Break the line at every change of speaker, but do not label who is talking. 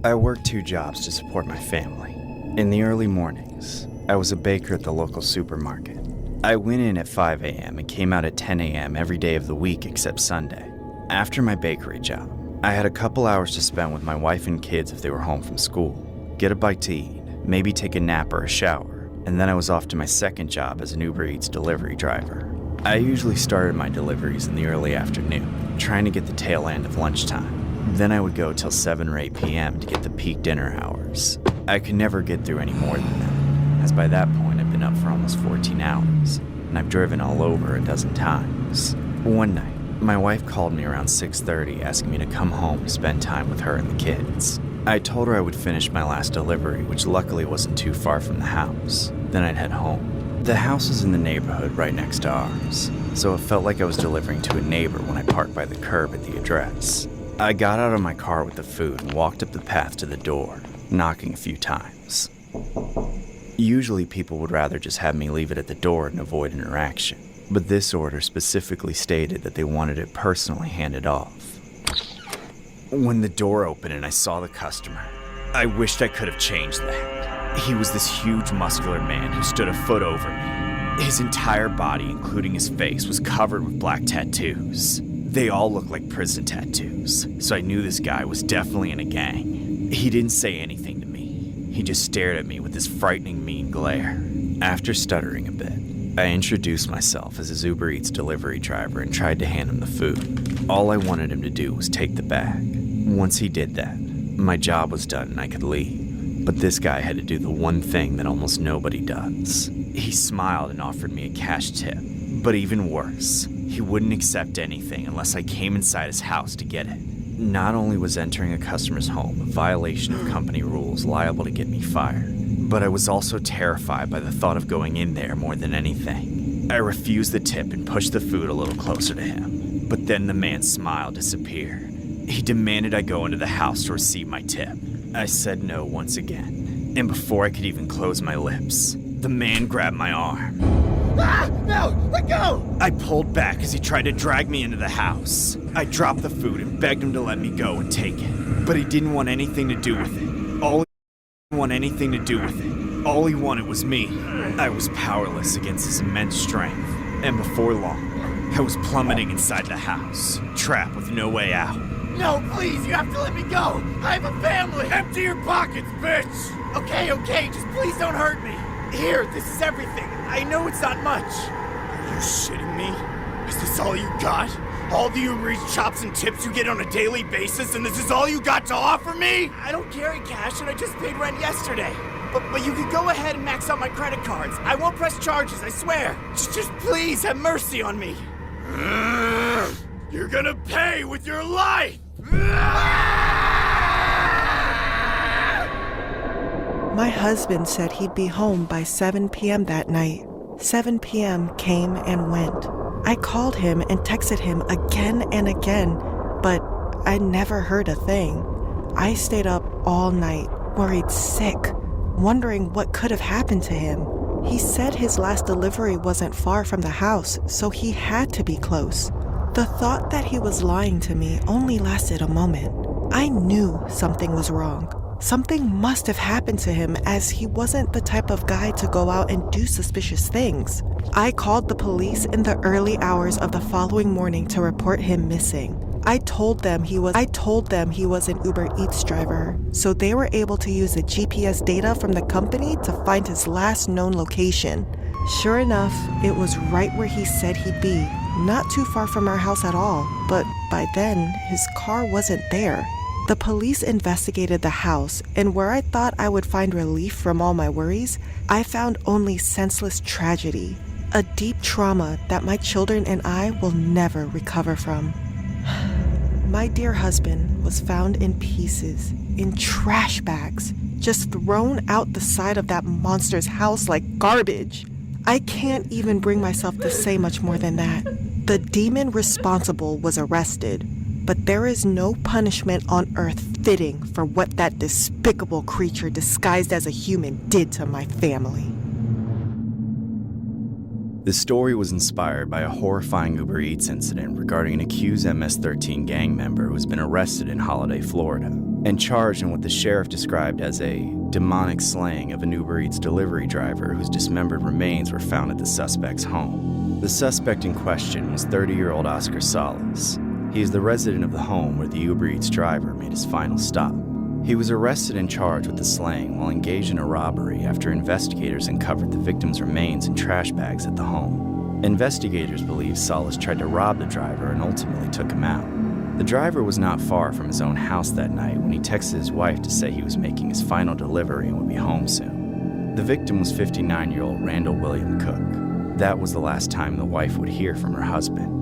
I worked 2 jobs to support my family. In the early mornings, I was a baker at the local supermarket. I went in at 5 a.m. and came out at 10 a.m. every day of the week except Sunday. After my bakery job, I had a couple hours to spend with my wife and kids if they were home from school, get a bite to eat, maybe take a nap or a shower, and then I was off to my second job as an Uber Eats delivery driver. I usually started my deliveries in the early afternoon, trying to get the tail end of lunchtime. Then I would go till 7 or 8 p.m. to get the peak dinner hours. I could never get through any more than that, as by that point I've been up for almost 14 hours, and I've driven all over a dozen times. One night, my wife called me around 6:30 asking me to come home to spend time with her and the kids. I told her I would finish my last delivery, which luckily wasn't too far from the house. Then I'd head home. The house was in the neighborhood right next to ours, so it felt like I was delivering to a neighbor when I parked by the curb at the address. I got out of my car with the food and walked up the path to the door, knocking a few times. Usually people would rather just have me leave it at the door and avoid interaction, but this order specifically stated that they wanted it personally handed off. When the door opened and I saw the customer, I wished I could have changed that. He was this huge muscular man who stood a foot over me. His entire body, including his face, was covered with black tattoos. They all looked like prison tattoos, so I knew this guy was definitely in a gang. He didn't say anything to me. He just stared at me with this frightening mean glare. After stuttering a bit, I introduced myself as his Uber Eats delivery driver and tried to hand him the food. All I wanted him to do was take the bag. Once he did that, my job was done and I could leave. But this guy had to do the one thing that almost nobody does. He smiled and offered me a cash tip. But even worse, he wouldn't accept anything unless I came inside his house to get it. Not only was entering a customer's home a violation of company rules liable to get me fired, but I was also terrified by the thought of going in there more than anything. I refused the tip and pushed the food a little closer to him, but then the man's smile disappeared. He demanded I go into the house to receive my tip. I said no once again, and before I could even close my lips, the man grabbed my arm.
Ah! No! Let go!
I pulled back as he tried to drag me into the house. I dropped the food and begged him to let me go and take it, but he didn't want anything to do with it. All he wanted was me. I was powerless against his immense strength, and before long, I was plummeting inside the house, trapped with no way out.
No, please, you have to let me go! I have a family!
Empty your pockets, bitch!
Okay, just please don't hurt me! Here, this is everything. I know it's not much.
Are you shitting me? Is this all you got? All the Uber Eats chops and tips you get on a daily basis, and this is all you got to offer me?
I don't carry cash and I just paid rent yesterday. But you could go ahead and max out my credit cards. I won't press charges, I swear. Just please have mercy on me.
You're gonna pay with your life!
My husband said he'd be home by 7 p.m. that night. 7 p.m. came and went. I called him and texted him again and again, but I never heard a thing. I stayed up all night, worried sick, wondering what could have happened to him. He said his last delivery wasn't far from the house, so he had to be close. The thought that he was lying to me only lasted a moment. I knew something was wrong. Something must have happened to him, as he wasn't the type of guy to go out and do suspicious things. I called the police in the early hours of the following morning to report him missing. I told them he was an Uber Eats driver, so they were able to use the GPS data from the company to find his last known location. Sure enough, it was right where he said he'd be, not too far from our house at all, but by then, his car wasn't there. The police investigated the house, and where I thought I would find relief from all my worries, I found only senseless tragedy, a deep trauma that my children and I will never recover from. My dear husband was found in pieces, in trash bags, just thrown out the side of that monster's house like garbage. I can't even bring myself to say much more than that. The demon responsible was arrested, but there is no punishment on earth fitting for what that despicable creature disguised as a human did to my family.
The story was inspired by a horrifying Uber Eats incident regarding an accused MS-13 gang member who's been arrested in Holiday, Florida. and charged in what the sheriff described as a demonic slaying of an Uber Eats delivery driver whose dismembered remains were found at the suspect's home. The suspect in question was 30-year-old Oscar Salas. He is the resident of the home where the Uber Eats driver made his final stop. He was arrested and charged with the slaying while engaged in a robbery after investigators uncovered the victim's remains in trash bags at the home. Investigators believe Salas tried to rob the driver and ultimately took him out. The driver was not far from his own house that night when he texted his wife to say he was making his final delivery and would be home soon. The victim was 59-year-old Randall William Cook. That was the last time the wife would hear from her husband.